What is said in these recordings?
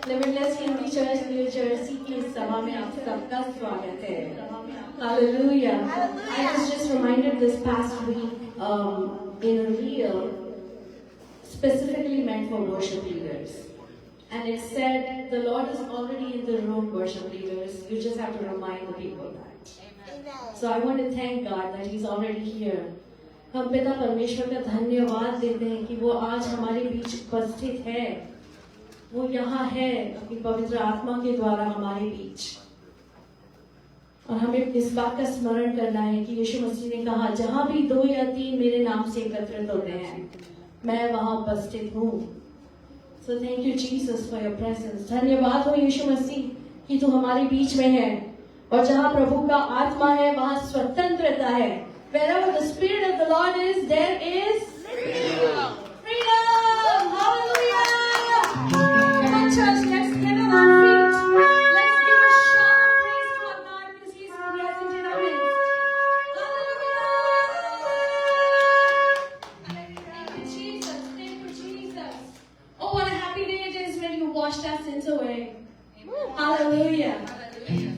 Limitless Hindi church new Jersey की इस सभा में आप सबका स्वागत है। Hallelujah. I was just reminded this past week in a reel specifically meant for worship leaders. And it said, the Lord is already in the room, worship leaders. You just have to remind the people that. Amen. So I want to thank God that He's already here. हम पिता परमेश्वर का धन्यवाद देते हैं कि वो आज हमारे बीच उपस्थित है, वो यहाँ है अपनी पवित्र आत्मा के द्वारा हमारे बीच। और हमें इस बात का स्मरण करना है कि यीशु मसीह ने कहा, जहां भी 2 या 3 मेरे नाम से एकत्रित होते हैं, मैं वहां उपस्थित हूँ। So thank you Jesus for your presence. धन्यवाद हो यीशु मसीह कि तू हमारे बीच में है, और जहां प्रभु का आत्मा है वहां स्वतंत्रता है। Wherever the Spirit of the Lord is, there is freedom. Freedom! Hallelujah! Come on, church, let's get on our feet. Let's give a shout of praise to our God because He's present in our midst. Hallelujah! Thank you, Jesus. Thank you, Jesus. Oh, what a happy day it is when you washed our sins away. Hallelujah! Hallelujah!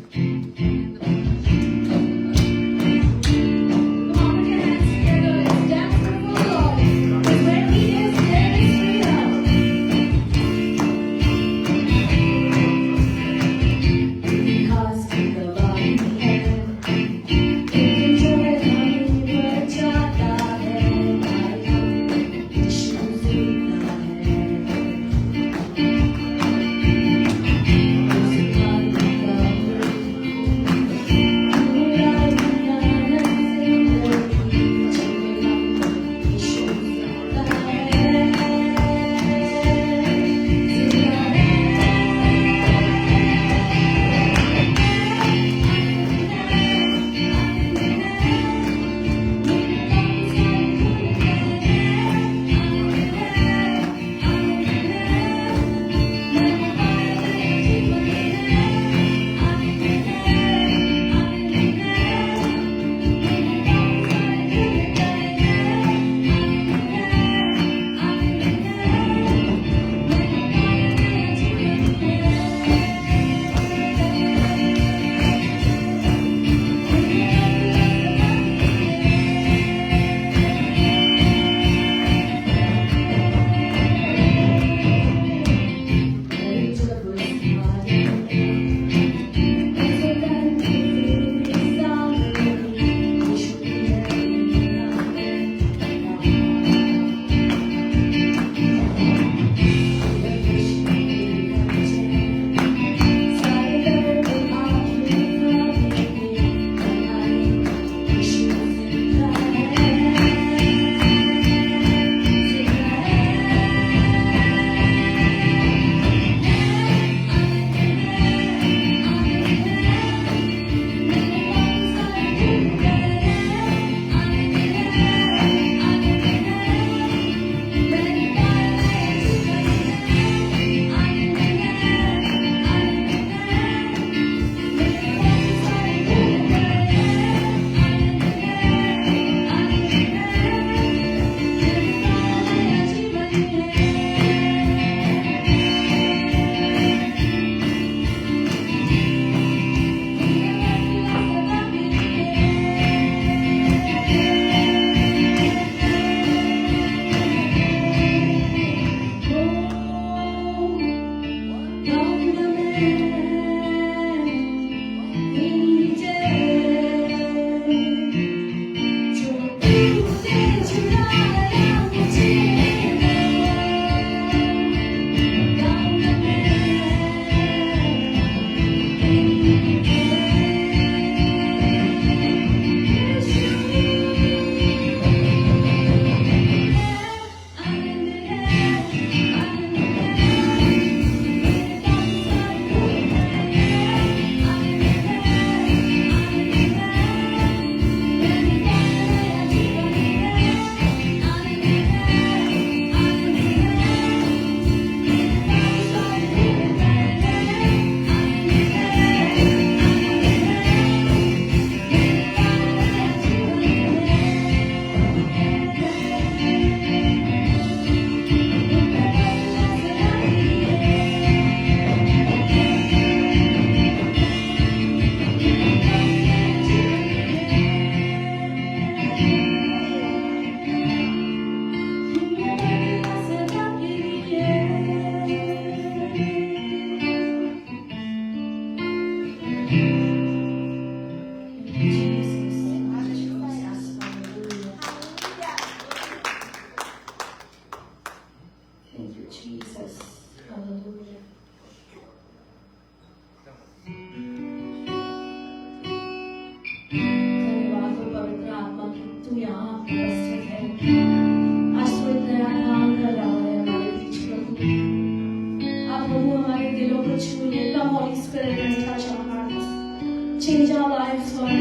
दिलों को छूए. Come Holy Spirit and touch our hearts. Change our lives, Lord.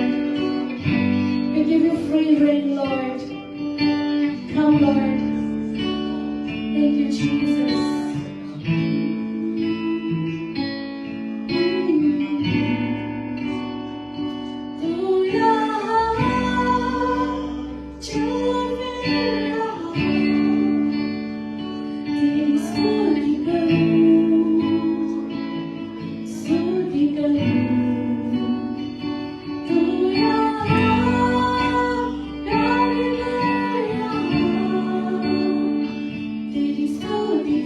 We give you free reign, Lord. Come, Lord. Thank you, Jesus. Teरी स्तुति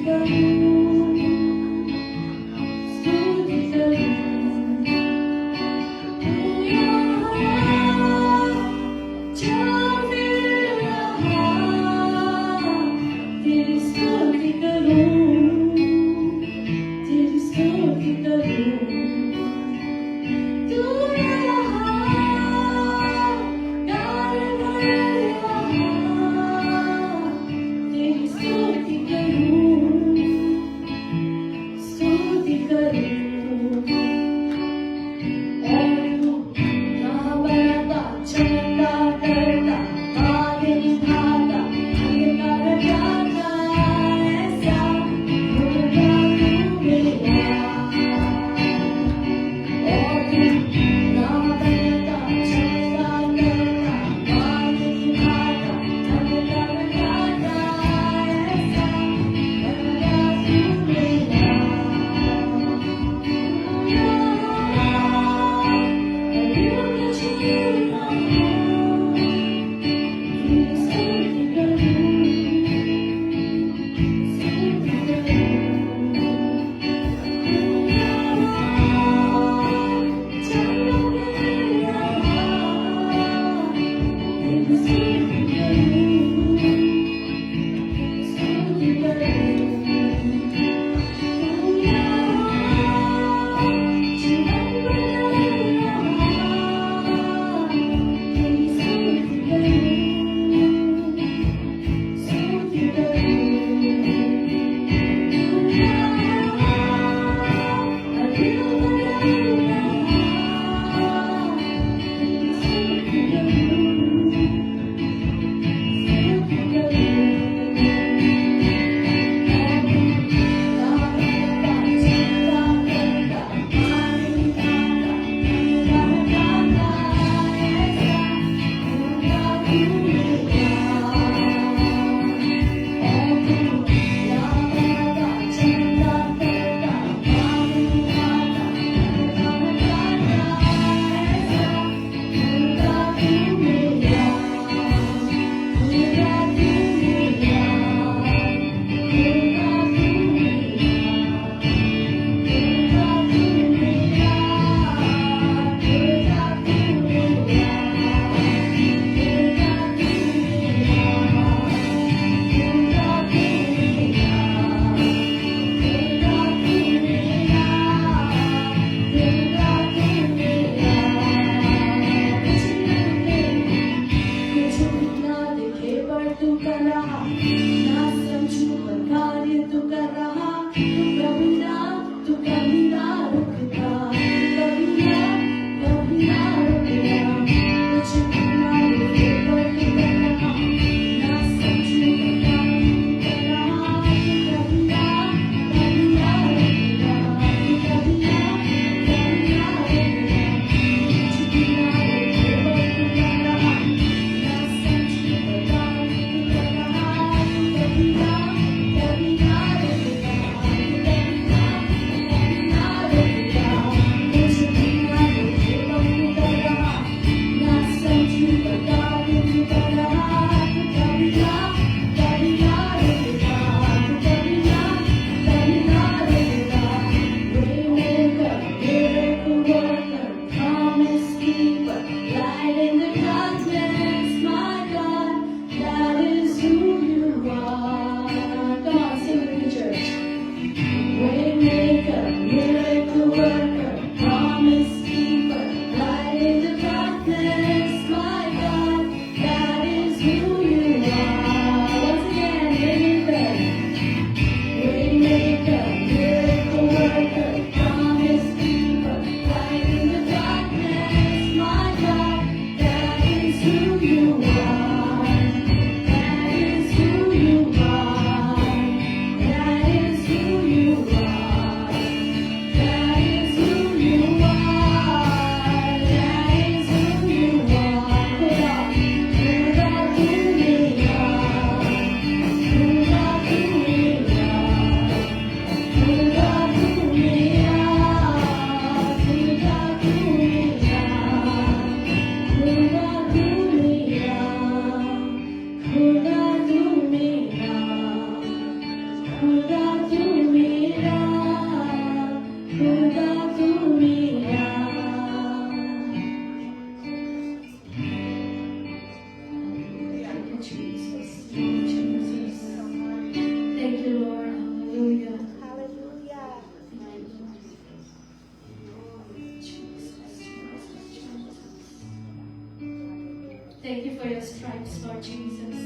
Thank you for your stripes, Lord Jesus.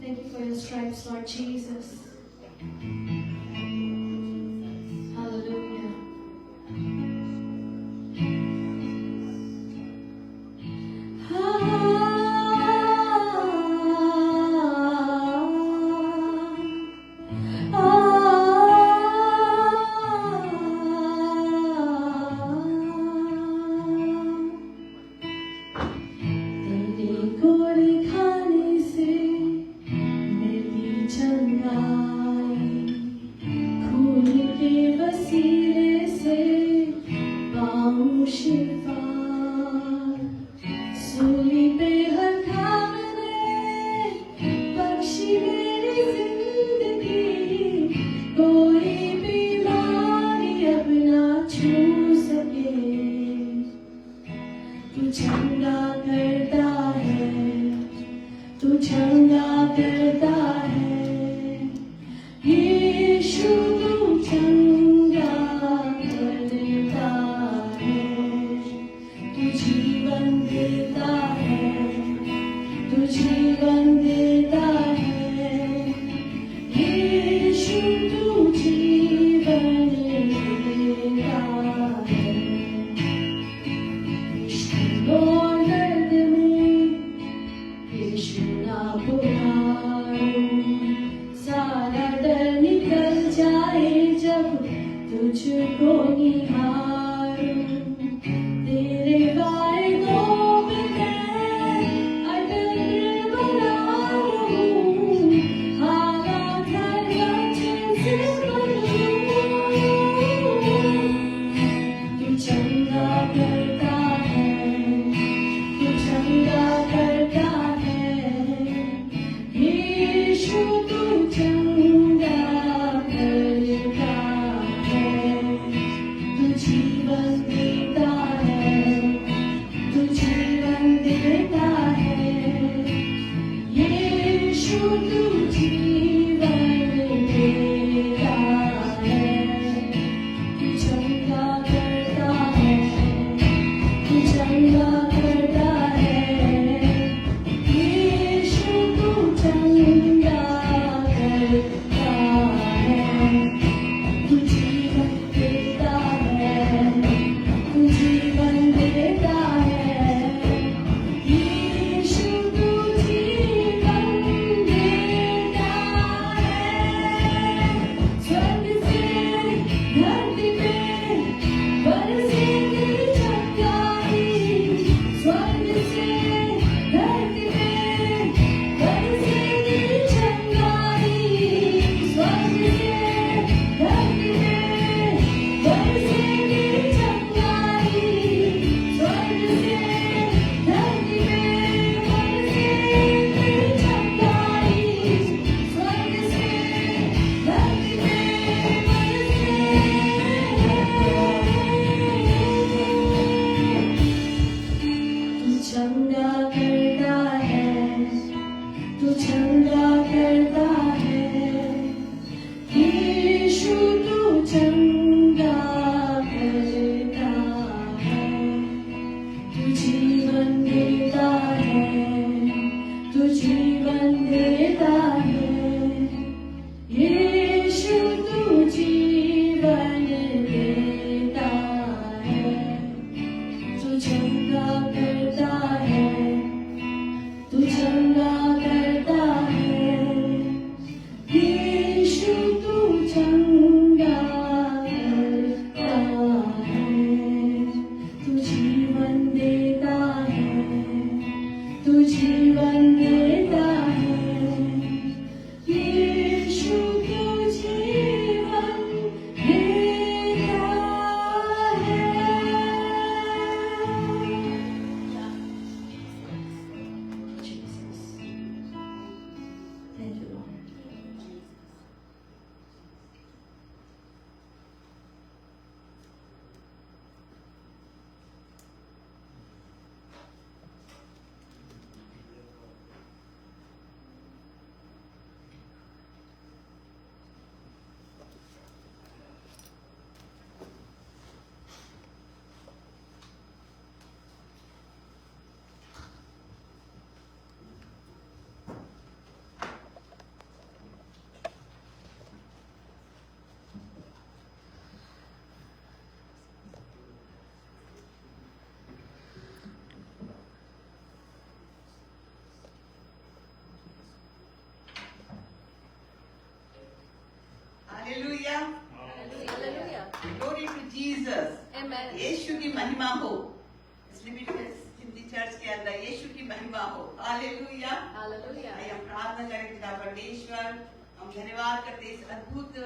Thank you for your stripes, Lord Jesus. Hallelujah. Glory to Jesus. Amen. यीशु की महिमा हो इस limited Hindi church के अंदर, यीशु की महिमा हो। हालेलुया। Hallelujah. आइए हम प्रार्थना करें। पिता परमेश्वर, हम धन्यवाद करते इस अद्भुत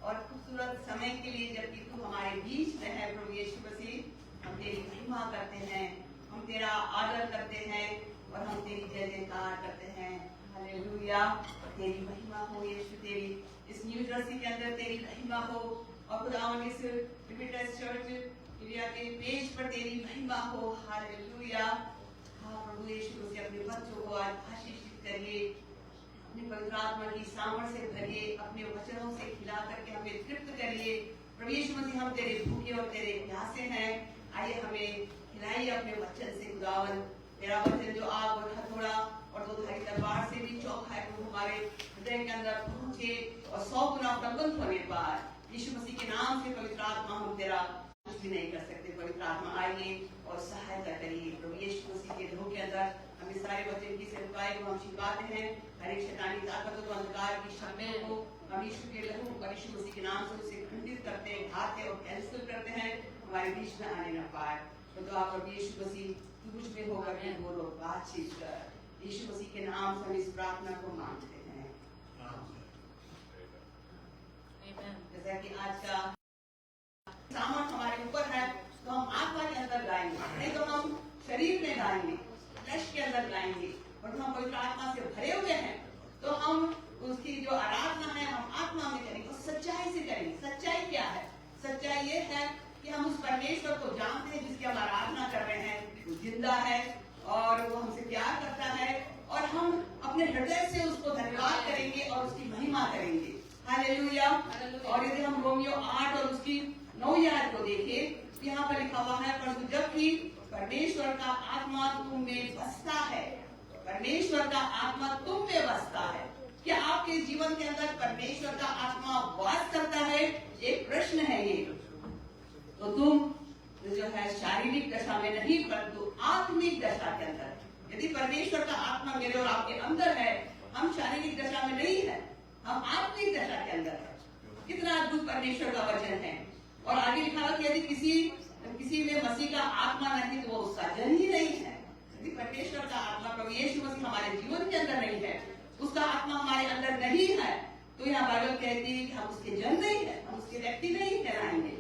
और खूबसूरत समय के लिए जबकि तू हमारे बीच में है प्रभु यीशु मसीह। हम तेरी महिमा करते हैं, हम तेरा आदर करते हैं और हम तेरी जय जयकार करते हैं। हालेलुया। तेरी महिमा हो यीशु, तेरी इस न्यू जर्सी के अंदर तेरी महिमा हो और खुदावन इस लिमिटेड चर्च इंडिया के पेज पर तेरी महिमा हो। हालेलुया। हाँ प्रभु यीशु मसीह, अपने बच्चों को आज आशीषित करिए, अपने पवित्र आत्मा की सामर्थ से भरिए, अपने वचनों से खिला करके हमें तृप्त करिए। प्रभु यीशु मसीह, हम तेरे भूखे और तेरे प्यासे हैं, आइए हमें खिलाइए अपने वचन से। खुदावन तेरा वचन जो आग और हथौड़ा और दो धारी तलवार से भी चौखा है, वो हमारे हृदय के अंदर पहुंचे और 100 गुना प्रबंध होने पर यीशु मसीह के नाम से पवित्र आत्मा, हम तेरा कुछ भी नहीं कर सकते। पवित्र आत्मा आइए और सहायता करिए। प्रभु यीशु मसीह के रूह के अंदर हम इस सारे वचन की सेवकाई को हम छिपाते हैं, हर एक शैतानी ताकतों को, अंधकार की शक्तियों को हम यीशु के लहू और यीशु मसीह के नाम से उसे खंडित करते हैं, घाते और कैंसिल करते हैं, हमारे बीच में आने न पाए। तो आप प्रभु यीशु मसीह तू मुझ में होकर के बोलो, बातचीत कर। यीशु मसीह के नाम से हम इस प्रार्थना को मांगते हैं। जैसा कि आज का सामर्थ हमारे ऊपर है, तो हम आत्मा के अंदर गाएंगे, नहीं तो हम शरीर में गाएंगे, फ्लैश के अंदर गाएंगे। और हम पवित्र आत्मा से भरे हुए हैं तो हम उसकी जो आराधना है हम आत्मा में करेंगे और सच्चाई से करेंगे। सच्चाई क्या है? सच्चाई ये है कि हम उस परमेश्वर को जानते हैं जिसकी हम आराधना कर रहे हैं, वो जिंदा है और वो हमसे प्यार करता है, और हम अपने हृदय से उसको धन्यवाद करेंगे और उसकी महिमा करेंगे। हालेलुया। और यदि हम रोमियो 8 और उसकी 9 आयत को देखें, यहाँ पर लिखा हुआ है, परंतु जबकि परमेश्वर का आत्मा तुम में बसता है, परमेश्वर का आत्मा तुम में बसता है। क्या आपके जीवन के अंदर परमेश्वर का आत्मा वास करता है? एक प्रश्न है ये। तो तुम जो है शारीरिक दशा में नहीं, परंतु आत्मिक दशा के अंदर। यदि परमेश्वर का आत्मा मेरे और आपके अंदर है, हम शारीरिक दशा में नहीं है, हम आत्मिक दशा के अंदर है। कितना अद्भुत परमेश्वर का वचन है। और आगे लिखा कि यदि किसी में मसीह का आत्मा नहीं तो वो उसका जन ही नहीं है। यदि परमेश्वर का आत्मा प्रभु यीशु मसीह हमारे जीवन के अंदर नहीं है, उसका आत्मा हमारे अंदर नहीं है, तो यहाँ बाइबल कहती है कि हम उसके जन नहीं है, हम उसके व्यक्ति नहीं कहलाएंगे।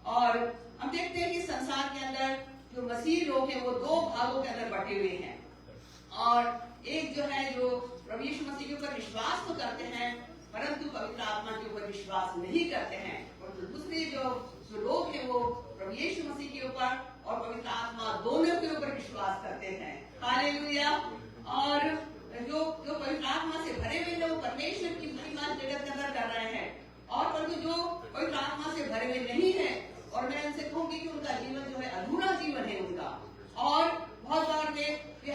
और हम देखते हैं कि संसार के अंदर जो मसीह लोग हैं वो 2 भागों के अंदर बटे हुए हैं। और एक जो है जो प्रभु यीशु मसीह के ऊपर विश्वास तो करते हैं परंतु पवित्र आत्मा के ऊपर विश्वास नहीं करते हैं, और दूसरे जो लोग हैं वो प्रभु यीशु मसीह के ऊपर और पवित्र आत्मा दोनों के ऊपर विश्वास करते हैं। हालेलुया। और जो पवित्र आत्मा से भरे हुए लोग परमेश्वर की महिमा जगत के अंदर कर रहे हैं, और परंतु जो पवित्र आत्मा से भरे हुए नहीं है, और मैं उनसे कहूंगी कि उनका जीवन जो है अधूरा जीवन है उनका, और बहुत बार वे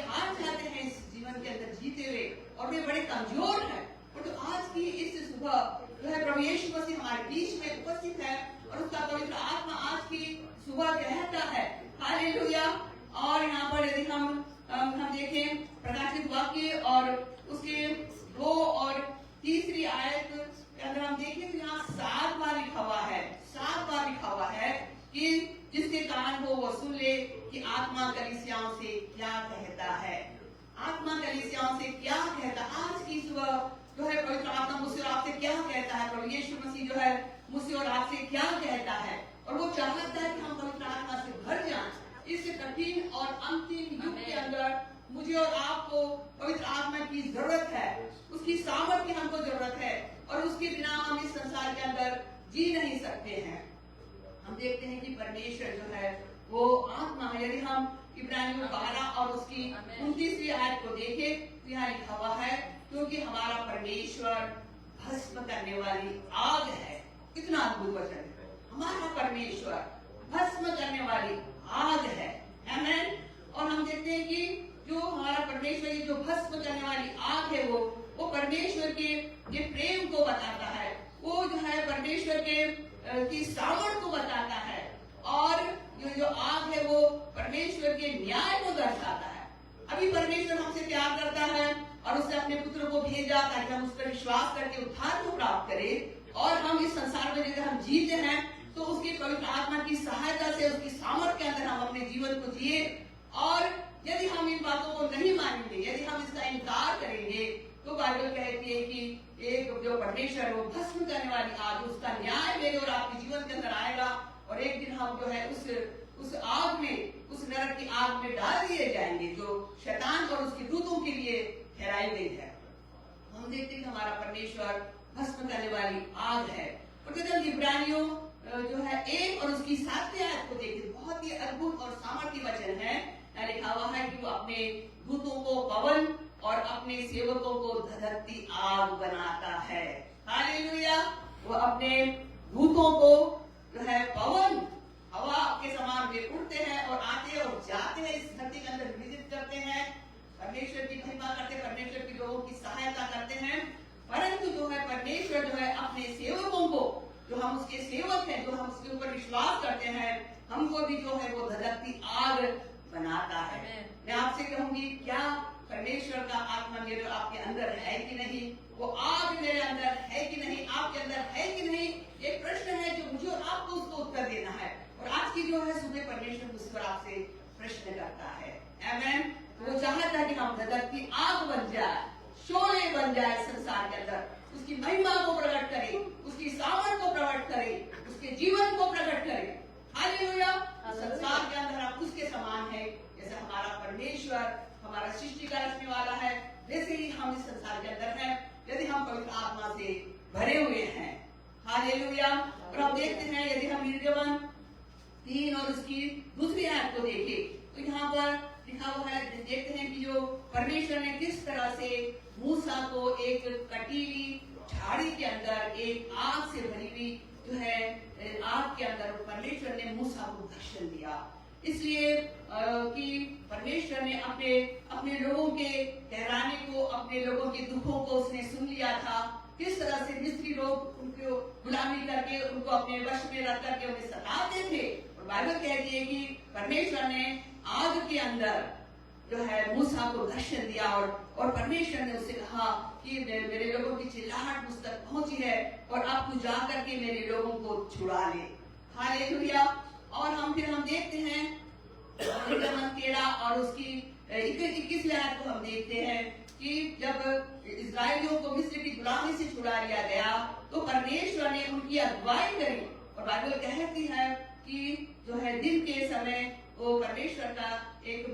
हार जाते हैं इस जीवन के अंदर जीते हुए, और वे बड़े कमजोर हैं। और तो आज की इस सुबह जो है प्रभु यीशु मसीह हमारे बीच में उपस्थित है, और उसका पवित्र आत्मा आज की सुबह कहता है। हालेलुया। और यहाँ पर यदि हम देखें प्रकाशित वाक्य और उसके 2 और 3 आयत के अंदर हम देखें तो यहाँ 7 बार लिखा हुआ है, 7 बार लिखा हुआ है कि जिसके कान हो वो सुन ले कि आत्मा कलीसियाओं से क्या कहता है। आत्मा कलीसियाओं से क्या कहता। आज की सुबह जो है पवित्र आत्मा मुझसे और आपसे क्या कहता है, प्रभु यीशु मसीह जो है मुझसे और आपसे क्या कहता है। और वो चाहता है कि हम पवित्र आत्मा से भर जाएं। इस कठिन और अंतिम युग के अंदर मुझे और आपको पवित्र आत्मा की जरूरत है, उसकी सामर्थ की हमको जरूरत है, और उसके बिना हम इस संसार के अंदर जी नहीं सकते हैं। हम देखते हैं कि परमेश्वर जो है वो आत्मा है। यदि हम इब्रानियों 12 और उसकी 29वीं आयत को देखें तो यहाँ लिखा हुआ है, क्योंकि हमारा परमेश्वर भस्म करने वाली आग है। कितना अद्भुत वचन है। हमारा परमेश्वर भस्म करने वाली आग है। आमीन। और हम देखते हैं कि जो हमारा परमेश्वर ये जो भस्म करने वाली आग है वो परमेश्वर के ये प्रेम को बताता है, वो जो है परमेश्वर के की सामर्थ को बताता है, और जो आग है वो परमेश्वर के न्याय को दर्शाता है। अभी परमेश्वर हमसे प्यार करता है और उसने अपने पुत्र को भेजा ताकि हम उस पर विश्वास करके उद्धार को प्राप्त करें, और हम इस संसार में यदि हम जीते हैं तो उसकी पवित्र आत्मा की सहायता से, उसकी सामर्थ्य के अंदर हम अपने जीवन को जिए। और यदि हम इन बातों को नहीं मानेंगे, यदि हम इसका इनकार करेंगे, तो बाइबल कहती है कि एक जो परमेश्वर वो भस्म करने वाली आग, उसका न्याय मेरे और आपके जीवन के अंदर आएगा और एक दिन हम जो है उस आग में, उस नरक की आग में डाल दिए जाएंगे जो शैतान और उसके दूतों के लिए ठहराई गई है। हम देखते हैं कि हमारा परमेश्वर भस्म करने वाली आग है। और जब हम इब्रानियों जो है 1 और उसकी 7वीं आयत को देखते, बहुत ही अद्भुत और सामर्थ्य वचन है। यहाँ लिखा हुआ है कि वो अपने दूतों को पवन और अपने सेवकों को धधकती आग बनाता है। हालेलुया। वो अपने दूतों को जो है पवन, हवा के समान वे उड़ते हैं और आते और जाते हैं, इस धरती के अंदर विजिट करते हैं, परमेश्वर की महिमा करते हैं, परमेश्वर के लोगों की सहायता करते हैं। परंतु जो है परमेश्वर जो है अपने सेवकों को, जो हम उसके सेवक हैं, जो हम उसके ऊपर विश्वास करते हैं, हमको भी जो है वो धधकती आग बनाता है। मैं आपसे कहूंगी, क्या परमेश्वर का आत्मा मेरे आपके अंदर है कि नहीं? वो आग मेरे अंदर है कि नहीं? आपके अंदर है कि नहीं? एक प्रश्न है जो मुझे और आपको उसको उत्तर देना है। और आज की जो है सुबह परमेश्वर उस पर आपसे प्रश्न करता है। आमेन। वो चाहता है कि हम धधकती आग बन जाए, शोले बन जाए संसार के अंदर, उसकी महिमा को प्रकट करें, उसकी सामर्थ को प्रकट करें, उसके जीवन को प्रकट करें। हालेलुया। संसार के अंदर हम उसके समान है, जैसे हमारा परमेश्वर हमारा सृष्टि का रचने वाला है, वैसे ही हम इस संसार के अंदर हैं, यदि हम पवित्र आत्मा से भरे हुए हैं। हालेलुया। और हम देखते हैं, यदि हम निर्गमन 3 और उसकी 2री आयत को देखें, तो यहाँ पर लिखा हुआ है, देखते हैं कि जो परमेश्वर ने किस तरह से मूसा को एक कटीली झाड़ी के अंदर, एक आग से भरी हुई जो है आग के अंदर परमेश्वर ने मूसा को दर्शन दिया। इसलिए कि परमेश्वर ने अपने लोगों के ठहराने को, अपने लोगों के दुखों को उसने सुन लिया था। किस तरह से मिस्री लोग उनको गुलामी करके, उनको अपने वश में रख करके उन्हें सताते थे। और बाइबल कहती है कि परमेश्वर ने आग के अंदर जो है मूसा को दर्शन दिया और परमेश्वर ने उससे कहा कि मेरे लोगों की चिल्लाहट मुझ तक पहुंची है और अब तू जा करके मेरे लोगों को छुड़ा ले। हालेलुया। और हम देखते हैं निर्गमन 13 और उसकी 21वीं आयत को हम देखते हैं कि जब इस्राएलियों को मिस्र की गुलामी से छुड़ा लिया गया, तो परमेश्वर ने उनकी अगुवाई करी। और बाइबल कहती है कि जो है दिन के समय वो परमेश्वर का एक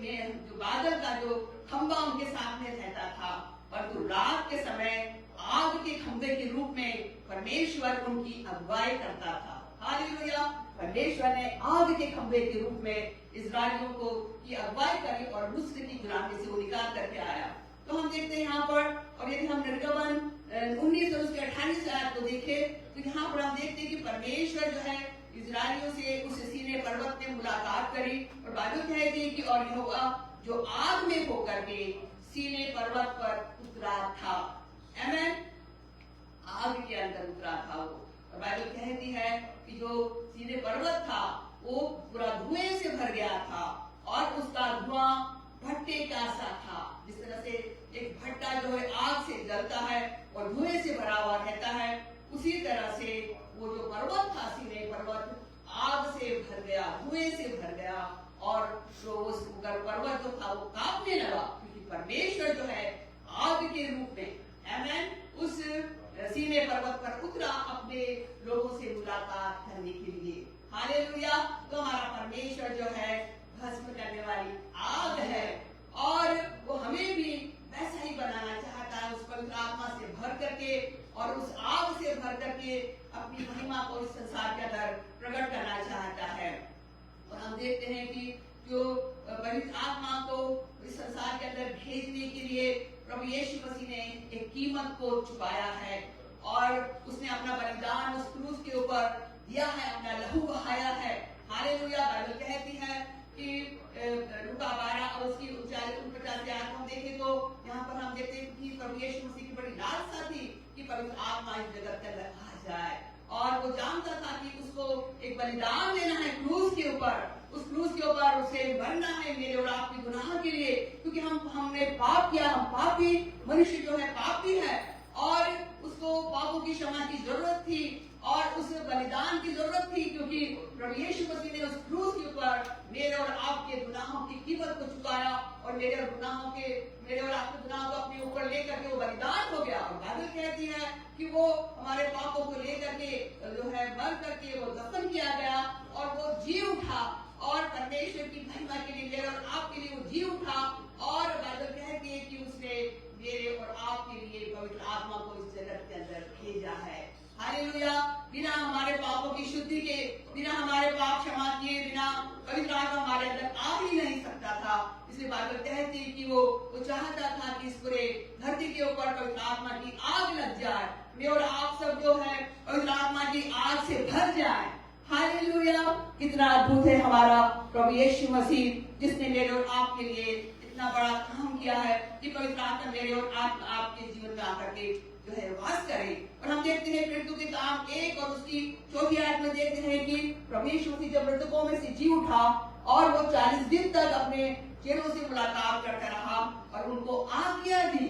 जो बादल का जो खंबा उनके सामने रहता था, और तो रात के समय आग के खंबे के रूप में परमेश्वर उनकी अगुवाई करता था। हालेलुया। परमेश्वर ने आग के खंबे के रूप में इस्राएलियों को की अगुवाई करी और मिस्र की गुलामी से वो निकाल करके आया। तो हम देखते हैं यहाँ पर, और यदि हम निर्गमन 19 और उसके 28 आयत को देखें, तो यहाँ पर हम देखते हैं कि परमेश्वर जो है इस्राएलियों से उस सीने पर्वत में मुलाकात करी। और बाइबल कहती है कि और यहोवा जो आग में होकर के सीने पर्वत पर उतरा था। आमेन। आग के अंदर उतरा था वो। और बाइबल कहती है कि जो सीने पर्वत था वो पूरा धुएं से भर गया था और उसका धुआं भट्टे का सा था। जिस तरह से एक भट्टा जो है आग से जलता है और धुएं से भरा हुआ रहता है, उसी तरह से वो जो पर्वत था, सीने पर्वत आग से भर गया, धुएं से भर गया, और जो उस पर्वत जो था वो कांपने लगा, क्योंकि परमेश्वर जो है आग के रूप में, आमेन, उस सीने पर्वत पर उतरा अपने लोगों से मुलाकात करने के लिए। हालेलुया। तो हमारा परमेश्वर जो है भस्म करने वाली आग है और वो हमें भी वैसा ही बनाना चाहता है, उस पवित्र आत्मा से भर करके और उस आग से भर करके अपनी महिमा को इस संसार के अंदर प्रकट करना चाहता है। और हम देखते हैं कि जो पवित्र आत्मा को इस संसार के अंदर भेजने के लिए प्रभु यीशु मसीह ने एक कीमत को चुकाया है और उसने अपना बलिदान उस क्रूस के ऊपर दिया है, अपना लहू बहाया है। हालेलुया। बाइबल कहती है कि लूका 12 और उसकी 49 आयत हम देखें तो यहाँ पर हम देखते हैं कि प्रभु यीशु मसीह की बड़ी लालसा थी कि पवित्र आत्मा इस जगत के अंदर आ जाए, और वो जानता था कि उसको एक बलिदान लेना है क्रूस के ऊपर, उस क्रूस के ऊपर उसे मरना है मेरे और आपके गुनाह के लिए, क्योंकि हमने पाप किया, हम पापी मनुष्य जो है पापी है और उसको पापों की क्षमा की जरूरत थी और उस बलिदान की जरूरत थी, क्योंकि मेरे और आपके गुनाहों को अपने ऊपर लेकर के वो बलिदान हो गया। और बाइबल कहती है कि वो हमारे पापों को लेकर के जो है मर करके वो दफन किया गया और वो जी उठा और परमेश्वर की महिमा के लिए, मेरे और आपके लिए वो जी उठा। और बाइबल कहती है कि उसने मेरे और आपके लिए पवित्र आत्मा को इस जगत के अंदर भेजा है। हालेलुया। बिना हमारे पापों की शुद्धि के, बिना हमारे पाप क्षमा किए, बिना पवित्र आत्मा हमारे अंदर आ ही नहीं सकता था। इसलिए बाइबल कहती है कि वो चाहता था कि इस पूरे धरती के ऊपर पवित्र आत्मा की आग लग जाए, मैं और आप सब जो है पवित्र आत्मा की आग से भर जाए। हालेलुया। कितना अद्भुत है हमारा प्रभु यीशु मसीह, जिसने मेरे और आपके लिए इतना बड़ा काम किया है कि पवित्र आत्मा मेरे और आपके जीवन में आकर के जो है वास करे। और हम देखते हैं मृत्यु के काम 1 और उसकी 4 आयत में देखते हैं कि प्रभु यीशु मसीह जब मृतकों में से जी उठा और वो 40 दिन तक अपने चेलों से मुलाकात करता रहा और उनको आज्ञा दी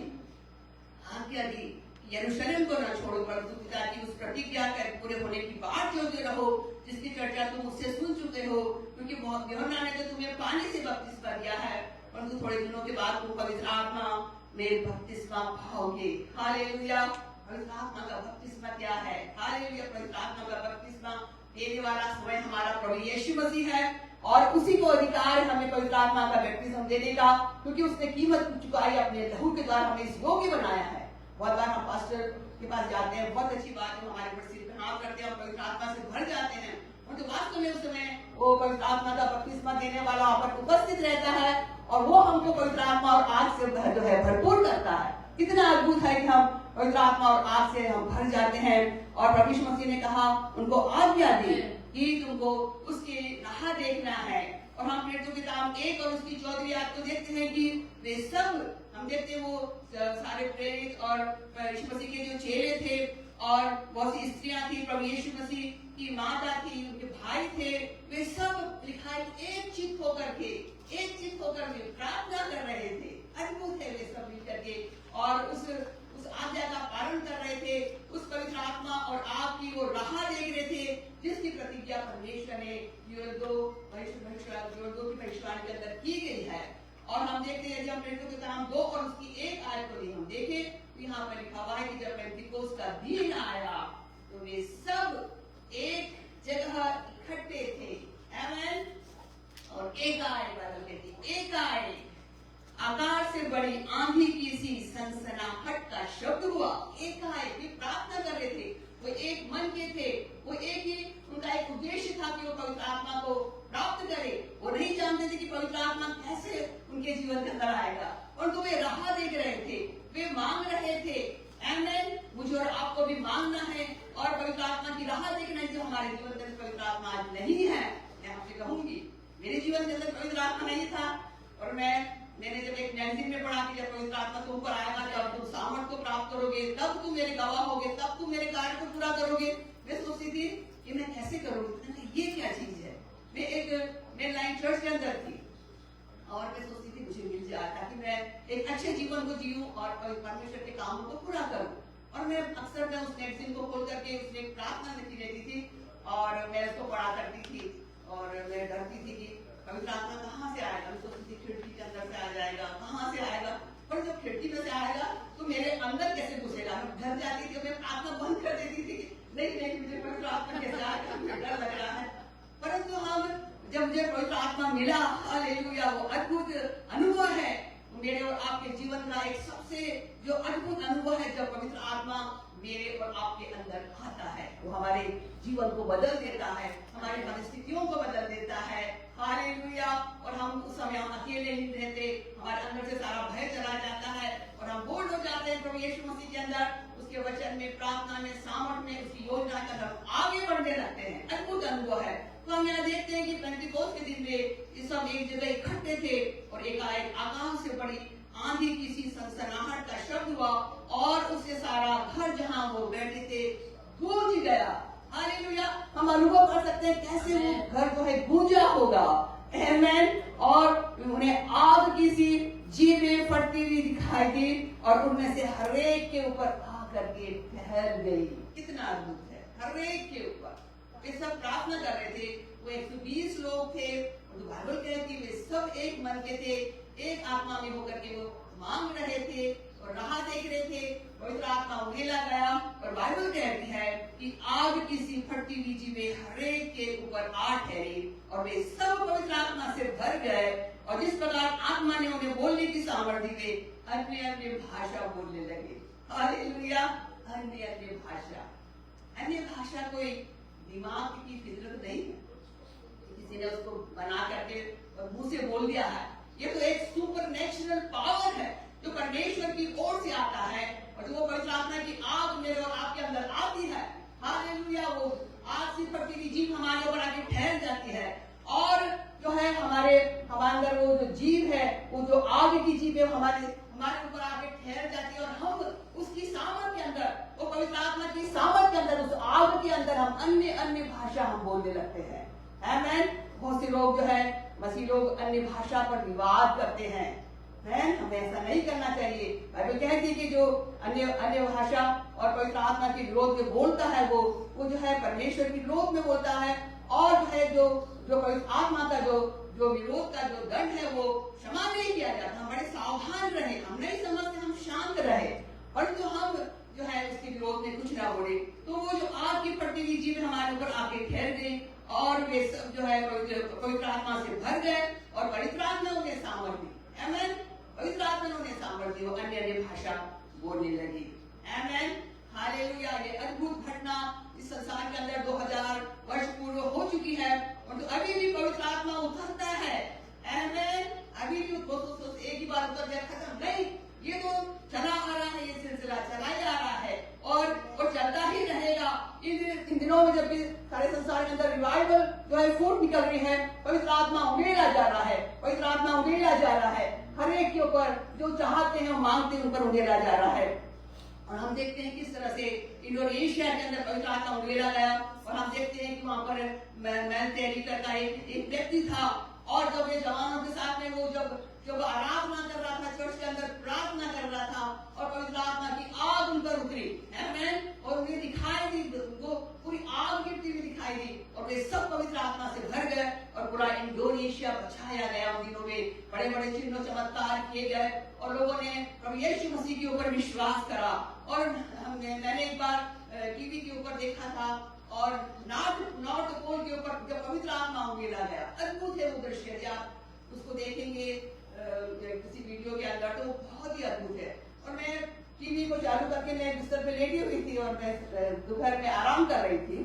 यरूशलेम को न छोड़ो, परंतु पिता की उस प्रतिज्ञा के पूरे होने की बात जोते रहो, जिसकी चर्चा तुम मुझसे सुन चुके हो। क्योंकि यूहन्ना ने तो तुम्हें पानी से बपतिस्मा दिया है, परंतु थोड़े दिनों के बाद तुम पवित्र आत्मा में बपतिस्मा पाओगे। हालेलुया। पवित्र आत्मा का बपतिस्मा क्या है? हालेलुया। पवित्र आत्मा का बपतिस्मा देने वाला स्वयं हमारा प्रभु यीशु मसीह है और उसी को अधिकार है हमें पवित्र आत्मा का बपतिस्मा देने का, क्योंकि उसने कीमत चुकाई, अपने लहू के द्वारा हमें इस योग्य बनाया है। बहुत बार हम पास्टर के पास जाते हैं, बहुत अच्छी बात है, हमारे ऊपर सिर पे हाथ करते हैं, हम पवित्र आत्मा से भर जाते हैं, और तो वास्तव में उस समय वो पवित्र आत्मा का बपतिस्मा देने वाला वहां पर उपस्थित रहता है और वो हमको पवित्र आत्मा और आग से जो है भरपूर करता है। कितना अद्भुत है कि हम पवित्र आत्मा और आग से हम भर जाते हैं। और प्रभु यीशु मसीह ने कहा, उनको आज्ञा दी कि तुमको उसकी राह देखना है। और हम मृत्यु के काम 1 और उसकी 14 आयत को देखते हैं कि वे सब, हम देखते हैं वो सारे प्रेरित और यीशु मसीह के जो चेले थे और बहुत सी स्त्रियां थी, प्रभु यीशु मसीह की माता थी, उनके भाई थे, वे सब लिखा है एक चित्त होकर वे प्रार्थना कर रहे थे। अद्भुत है, वे सब मिलकर के और उस आज्ञा का पालन कर रहे थे, उस पवित्र आत्मा और आग की वो राह देख रहे थे, जिसकी प्रतिज्ञा परमेश्वर ने योद्दो की भविष्यवाणी के अंदर की गई है। और हम देखते हैं जब मृत्यु के काम 2 और उसकी 1 आयत को हम देखें तो यहाँ पर लिखा हुआ है कि जब पेंटिकोस्त का दिन आया तो वे सब एक जगह इकट्ठे थे। आमीन। और एक आए आकाश से बड़ी आंधी की सी सनसनाहट का शब्द हुआ। एक आए, वे प्रार्थना कर रहे थे, वो एक मन के थे, वो एक ही उनका एक उद्देश्य था कि वो पवित्र आत्मा को प्राप्त करे। वो नहीं जानते थे कि पवित्र आत्मा कैसे उनके जीवन के अंदर आएगा, परंतु वे राह देख रहे थे, वे मांग रहे थे। आमीन। मुझे और आपको भी मांगना है और पवित्र आत्मा की राह देखना है। जो हमारे जीवन में पवित्र आत्मा आज नहीं है, मैं आपसे कहूंगी, मेरे जीवन के अंदर पवित्र आत्मा नहीं था और मैंने जब एक मैगजीन में पढ़ा कि जब पवित्र आत्मा तुम पर आएगा, जब तुम सामर्थ को प्राप्त करोगे, तब तुम मेरे गवाह होगे, तब तुम मेरे कार्य को पूरा करोगे। मैं सोचती थी कि मैं कैसे करूंगी, ये क्या चीज है। मैं लाइन चर्च के अंदर थी और मैं सोचती थी मुझे मिल जाए ताकि मैं एक अच्छे जीवन को जीऊं और परमेश्वर के कामों को पूरा करूं। और मैं अक्सर उस मैगजीन को खोल करके उसमें प्रार्थना लिखी रहती थी और मैं उसको पढ़ा करती थी और मैं डरती थी कि पवित्र आत्मा कहाँ से आएगा। मैं सोचती थी खिड़की के अंदर से आ जाएगा, कहाँ से आएगा, पर जब खिड़की में से आएगा तो मेरे अंदर कैसे घुसेगा। मैं डर जाती थी, मैं प्रार्थना बंद कर देती थी, नहीं मुझे पवित्र आत्मा कैसे आएगा, मुझे डर लग रहा है। परंतु हम जब मुझे पवित्र आत्मा मिला, हालेलुया, वो अद्भुत अनुभव है मेरे और आपके जीवन का एक सबसे जो अद्भुत अनुभव है। जब पवित्र आत्मा मेरे और आपके अंदर आता है, वो हमारे जीवन को बदल देता है, हमारी परिस्थितियों को बदल देता है। हालेलुया। और हम उस समय हम अकेले नहीं रहते, हमारे अंदर से सारा भय चला जाता है और हम बोल्ड हो जाते हैं प्रभु यीशु मसीह के अंदर, उसके वचन में, प्रार्थना में, सामर्थ में, उसकी योजना का हम आगे बढ़ने लगते हैं। अद्भुत अनुभव है। तो हम यहाँ देखते हैं कि पेंटिकोस्त के दिन में ये सब एक जगह इकट्ठे थे और एकाएक आकाश से बड़ी आंधी की सी सनसनाहट का शब्द हुआ और उससे सारा घर जहाँ वो बैठे थे गूंज गया। हालेलुया। हम अनुभव कर सकते हैं कैसे वो घर जो है गूंजा होगा। आमीन। और उन्हें आग की सी जीभें फटती हुई दिखाई दी और उनमें से हर एक के ऊपर आकर के ठहर गई। कितना अद्भुत है, हर एक के ऊपर। वे सब प्रार्थना कर रहे थे, वो 120 लोग थे और बाइबल कहती है वे सब एक मन के थे, एक आत्मा में होकर के वो मांग रहे थे और राह देख रहे थे। पवित्र आत्मा उन्हें लग गया और बाइबल कहती है कि आग की सी फटती हुई जीवें हरेक के ऊपर आ ठहरी और वे सब पवित्र आत्मा से भर गए और जिस प्रकार आत्मा ने उन्हें बोलने की सामर्थ्य दी, अन्य अन्य भाषा बोलने लगे। हालेलुया। अन्य अन्य भाषा। अन्य भाषा कोई दिमाग की फितरत नहीं है, किसी ने उसको बना करके और मुंह से बोल दिया है। ये तो एक सुपर नेचुरल पावर है जो परमेश्वर की ओर से आता है और जो पवित्र आत्मा की आग मेरे और आपके अंदर आती है। हालेलुया। वो आग से फटती हुई जीव हमारे ऊपर आके ठहर जाती है और जो है हमारे अंदर वो जो जीव है, वो जो आग की जीव है हमारे ऊपर आके ठहर जाती है और हम उसकी सामर्थ के अंदर, वो पवित्र आत्मा की सामर्थ के अंदर, उस आग के अंदर हम अन्य अन्य भाषा हम बोलने लगते हैं। आमीन। बहुत से लोग जो है मसीह लोग अन्य भाषा पर विवाद करते हैं। हमें ऐसा नहीं करना चाहिए। बाइबल कहती है कि जो अन्य भाषा और पवित्र आत्मा के विरोध में बोलता है वो जो है परमेश्वर के विरोध में बोलता है और जो है जो पवित्र आत्मा का जो विरोध का जो दंड है वो क्षमा नहीं किया जाता। हम बड़े सावधान रहे, हम नहीं समझते, हम शांत रहे और जो हम जो है उसके विरोध में कुछ ना बोले तो वो जो आग की फटती हुई जीव हमारे ऊपर आके ठहर गई और वे सब जो है पवित्र आत्मा से भर गए और पवित्र आत्मा उन्हें सामर्थ्य। आमीन। पवित्र आत्मा ने उन्हें सामर्थ्य, वो अन्य अन्य भाषा बोलने लगी। आमीन। हालेलुया। ये अद्भुत घटना इस संसार के अंदर 2000 वर्ष पूर्व हो चुकी है और तो अभी भी पवित्र आत्मा उतरता है। आमीन। अभी भी एक ही बार उतर गया खत्म नहीं, ये तो चला आ रहा है, ये सिलसिला चला जा रहा है और चलता ही रहेगा। इन दिनों में जब भी सारे संसार के अंदर रिवाइवल जो है फूट निकल रही है, पवित्र आत्मा उड़ेला जा रहा है, पवित्र आत्मा उड़ेला जा रहा है। हर एक के ऊपर जो चाहते हैं मांगते हैं उन पर उड़ेला जा रहा है और हम देखते हैं किस तरह से इंडोनेशिया के अंदर पवित्र आत्मा उड़ेला गया और हम देखते हैं कि वहां पर मैन तेरिकर का एक व्यक्ति था और जब ये जवानों के साथ में वो जब आराधना कर रहा था, चर्च के अंदर प्रार्थना कर रहा था और पवित्र आत्मा की आग उन पर उतरी। आमीन। और उन्हें दिखाई दी, वो पूरी आग गिरती हुई दिखाई दी और वे सब पवित्र आत्मा से भर गए और पूरा इंडोनेशिया बचाया गया। उन दिनों में बड़े बड़े चिन्ह चमत्कार किए गए और लोगों ने प्रभु यीशु मसीह के ऊपर विश्वास करा। और मैंने एक बार टीवी के ऊपर देखा था और नॉर्थ पोल के ऊपर जब पवित्र आत्मा उड़ेला गया, अद्भुत है वो दृश्य। आप उसको देखेंगे किसी वीडियो के अंदर तो बहुत ही अद्भुत है। और मैं टीवी को चालू करके मैं बिस्तर पे लेटी हुई थी और मैं दोपहर में आराम कर रही थी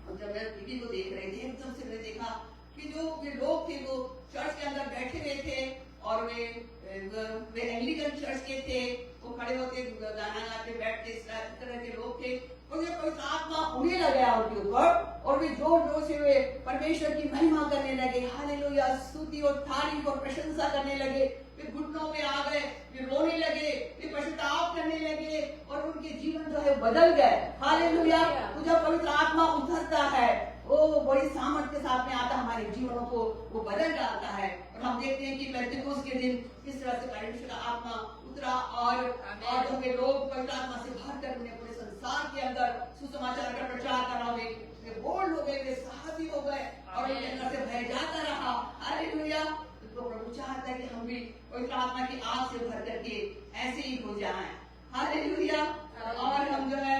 और जब मैं टीवी को देख रही थी एकदम से मैंने देखा कि जो वे लोग थे वो चर्च के अंदर बैठे हुए थे और वे एंग्लिकन चर्च के थे, वो खड़े होते गाना गाते बैठते, इस तरह के लोग थे और ये पवित्र आत्मा उड़ेला गया उनके ऊपर और वे जोर जोर से वे परमेश्वर की महिमा करने लगे। हालेलुया। स्तुति और तारीफ और प्रशंसा करने लगे। वे घुटनों में आ गए, वे रोने लगे, वे पश्चाताप करने लगे और उनके जीवन जो है बदल गए। हालेलुया। तो जब पवित्र आत्मा उतरता है वो बड़ी सामर्थ के साथ में आता, हमारे जीवनों को वो बदल डालता है और हम देखते हैं कि पेंटेकोस्त के दिन किस तरह से परमेश्वर का आत्मा उतरा और जो वे लोग पवित्र आत्मा से भर कर उन्हें पूरे संसार के अंदर सुसमाचार का प्रचार करना, वे बोल्ड हो गए, वे साहसी हो गए और उनके अंदर से भय जाता रहा। हालेलुया। तो प्रभु चाहता है कि हम भी पवित्र आत्मा की आग से भर करके ऐसे ही हो जाएं। हालेलुया। और हम जो है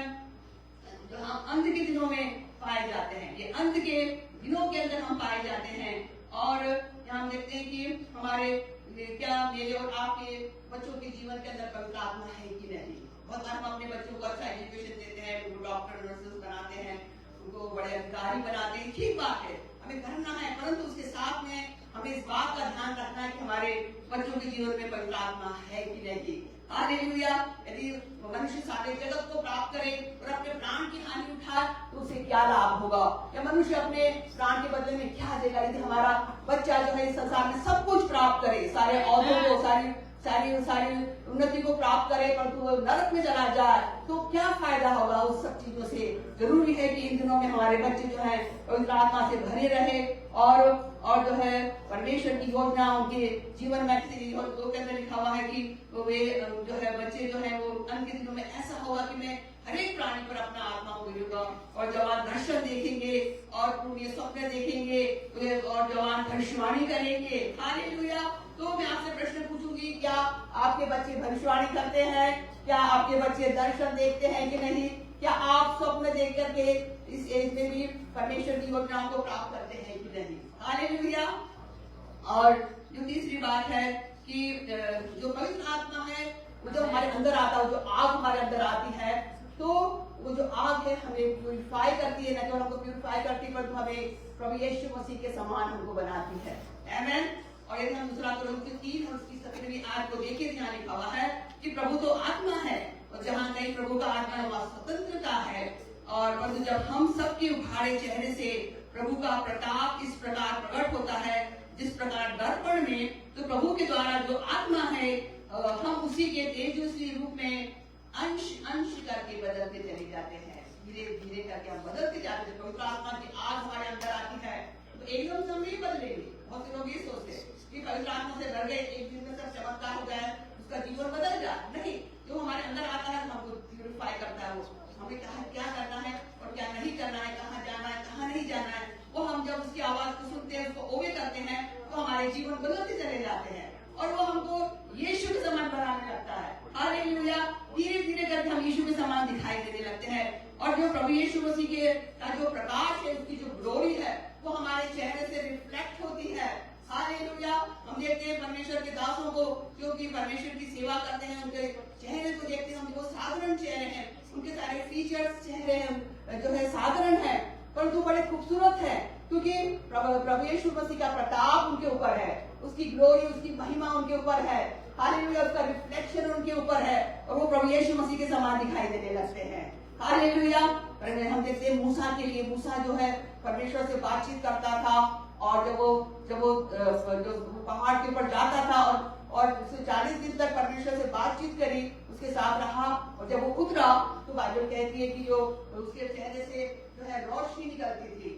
हम अंत के दिनों में पाए जाते हैं, ये अंत के दिनों के अंदर हम पाए जाते हैं और हम देखते हैं कि हमारे क्या मेरे और आपके बच्चों के जीवन के अंदर पवित्र आत्मा है कि नहीं। बहुत बार हम अपने बच्चों को अच्छा एजुकेशन देते हैं, उनको डॉक्टर नर्सेस बनाते हैं, उनको बड़े अधिकारी बनाते हैं, ठीक बात है, हमें करना है, परंतु उसके साथ में हमें इस बात का ध्यान रखना है कि हमारे बच्चों के जीवन में पवित्र आत्मा है कि नहीं। हालेलुया। यदि मनुष्य सारे जगत को प्राप्त करे और अपने प्राण की हानि उठाए तो उसे क्या लाभ होगा, या मनुष्य अपने प्राण के बदले में क्या देगा। यदि हमारा बच्चा जो है इस संसार में सब कुछ प्राप्त करे, सारे औहदों को, सारी उन्नति को प्राप्त करे, परंतु वो नरक में चला जाए तो क्या फायदा होगा उस सब चीजों से। जरूरी है कि इन दिनों में हमारे बच्चे जो है पवित्र आत्मा से भरे रहे और जो है परमेश्वर की योजना उनके जीवन में के अंदर लिखा हुआ है कि वे जो है बच्चे जो है वो अंत के दिनों में ऐसा होगा कि मैं हर एक प्राणी पर अपना आत्मा उगलूंगा और जवान दर्शन देखेंगे और पूर्ण स्वप्न देखेंगे और जवान भविष्यवाणी करेंगे। हालेलुया। तो मैं आपसे प्रश्न पूछूंगी, क्या आपके बच्चे भविष्यवाणी करते हैं? क्या आपके बच्चे दर्शन देखते हैं कि नहीं? क्या आप स्वप्न देख करके इस एज में भी परमेश्वर की योजनाओं को प्राप्त करते हैं कि नहीं? हालेलुया। और जो तीसरी बात है कि जो पवित्र आत्मा है वो जब हमारे अंदर आता है, जो आग हमारे अंदर आती है, तो वो जो आग है हमें प्यूरिफाई करती है, न केवल हमको प्यूरिफाई करती है परंतु हमें प्रभु यीशु मसीह के समान हमको बनाती है। आमेन। और यदि हम दूसरा कोरिन्थियों 3 और उसकी 17वीं आयत को देखें, यहाँ लिखा हुआ है कि प्रभु तो आत्मा है और जहाँ कहीं प्रभु का आत्मा है वहाँ स्वतंत्रता है। और जब हम सबके उभारे चेहरे से प्रभु का प्रताप इस प्रकार प्रकट होता है जिस प्रकार दर्पण में, तो प्रभु के द्वारा जो आत्मा है हम उसी के तेजस्वी रूप में अंश अंश करके बदलते चले जाते हैं। धीरे धीरे करके हम बदलते जाते हैं। पवित्र आत्मा की आग हमारे अंदर आती है तो एकदम से हम नहीं बदलेंगे। बहुत से लोग ये सोचते हैं कि पवित्र आत्मा से डर गए, एक दिन में सब चमत्कार हो जाए, उसका जीवन बदल जाए। नहीं, जो हमारे अंदर आता है हमको प्यूरिफाई करता है। वो हमें क्या करना है और क्या नहीं करना है, कहाँ जाना है कहाँ नहीं जाना है, वो हम जब उसकी आवाज को सुनते हैं, उसको ओबे करते हैं, तो हमारे जीवन बदलते चले जाते हैं और वो हमको यीशु के समान बनाने लगता है। हालेलुया। धीरे धीरे करके हम यीशु के समान दिखाई देने लगते हैं और जो प्रभु यीशु मसीह के का जो प्रकाश है, उसकी जो ग्लोरी है, वो हमारे चेहरे से रिफ्लेक्ट होती है। हालेलुया। हम देखते हैं परमेश्वर के दासों को, क्योंकि परमेश्वर की सेवा करते हैं, उनके चेहरे को देखते हैं, हम वो साधारण चेहरे हैं, उनके सारे फीचर्स चेहरे हैं जो है साधारण है परंतु बड़े खूबसूरत है, क्योंकि प्रभु यीशु मसीह का प्रताप उनके ऊपर है, उसकी ग्लोरी, उसकी महिमा उनके ऊपर है। हालेलुया। उसका रिफ्लेक्शन उनके ऊपर है और वो प्रभु यीशु मसीह के समान दिखाई देने लगते हैं। हालेलुया। हम देखते हैं मूसा के लिए, मूसा जो है परमेश्वर से बातचीत करता था और जब वो पहाड़ के ऊपर जाता था और उसने 40 दिन तक परमेश्वर से बातचीत करी, उसके साथ रहा और जब वो उतरा तो बाइबल कहती है कि जो उसके चेहरे से जो है रोशनी निकलती थी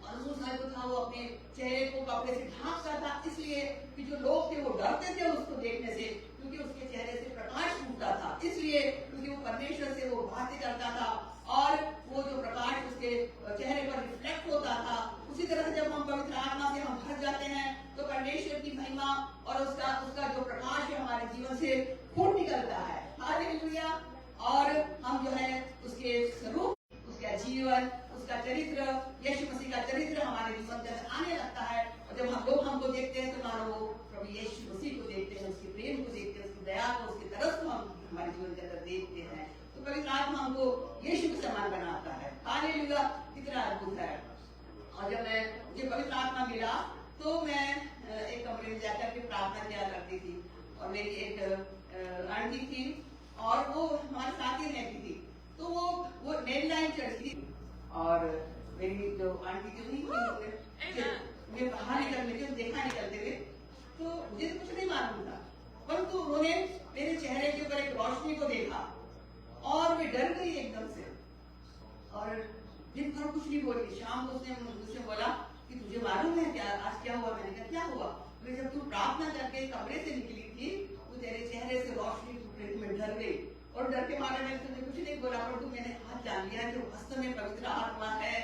और मूसा जो था वो अपने चेहरे को कपड़े से ढांकता था, इसलिए कि जो लोग थे वो डरते थे उसको देखने से, क्योंकि उसके चेहरे से प्रकाश फूटता था, इसलिए क्योंकि वो परमेश्वर से वो बातें करता था और वो जो प्रकाश उसके चेहरे पर रिफ्लेक्ट होता था। उसी तरह जब हम पवित्र आत्मा से हम भर जाते हैं तो परमेश्वर की महिमा और उसका जो प्रकाश है हमारे जीवन से फूट निकलता है। हालेलुया। और हम जो है उसके स्वरूप, उसका जीवन, उसका चरित्र, यीशु मसीह का चरित्र हमारे जीवन के अंदर आने लगता है और जब हम लोग हमको देखते हैं तो मानो वो प्रभु यीशु मसीह को देखते हैं, उसके प्रेम को देखते हैं, उसकी दया को, उसकी तरफ को हम हमारे जीवन के अंदर देखते हैं। तो पवित्र आत्मा हमको यीशु के समान बनाता है। हालेलुया। कितना अद्भुत है। और जब मुझे पवित्र आत्मा मिला तो मैं एक कमरे में जाकर के प्रार्थना किया करती थी और मेरी एक आंटी थी और वो हमारे साथ ही रहती थी, तो वो रेल लाइन चढ़ती थी और मेरी जो आंटी थी मुझे बाहर निकलने के देखा निकलते हुए, तो मुझे तो कुछ नहीं मालूम था, परंतु उन्होंने मेरे चेहरे के ऊपर एक रोशनी को देखा और वे डर गई एकदम से और दिन भर कुछ नहीं बोली। शाम को उसने मुझसे बोला कि तुझे मालूम है क्या आज क्या हुआ? मैंने कहा क्या हुआ? तो जब तू प्रार्थना करके कमरे से निकली थी तो तेरे चेहरे से रोशनी फूट रही थी, मैं डर गई और डर के मारे मैंने तुझे कुछ नहीं बोला, परंतु मैंने आज जान लिया कि वास्तव में पवित्र आत्मा है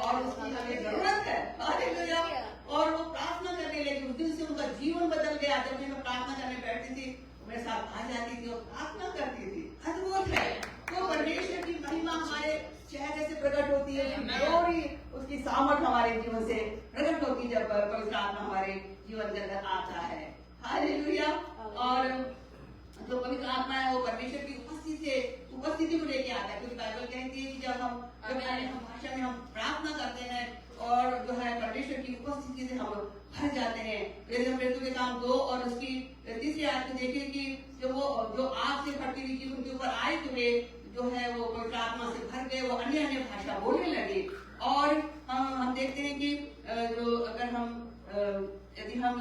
और उसकी हमें जरूरत है। हालेलुया। और वो प्रार्थना करने लगी, उस दिन से उनका जीवन बदल गया। जब मैं प्रार्थना करने बैठती थी मेरे साथ आ जाती थी और प्रार्थना करती थी। अद्भुत है। तो परमेश्वर की महिमा हमारे चेहरे से प्रकट होती है, ग्लोरी, उसकी सामर्थ हमारे जीवन से प्रकट होती है जब पवित्र आत्मा हमारे जीवन के अंदर आता है। हालेलुया। और जो पवित्र आत्मा है वो परमेश्वर की उपस्थिति को लेके आता है, क्योंकि बाइबल कहती है कि जब हम भाषा में हम प्रार्थना करते हैं और जो है परमेश्वर की उपस्थिति से हम भर जाते हैं। यदि हम मृत्यु के काम 2 और उसकी 3री आयत को देखें कि जो आग से फटती हुई चीज उनके ऊपर आए तो वे जो है वो पवित्र आत्मा से भर गए, वो अन्य अन्य भाषा बोलने लगे। और हम देखते हैं कि जो अगर यदि हम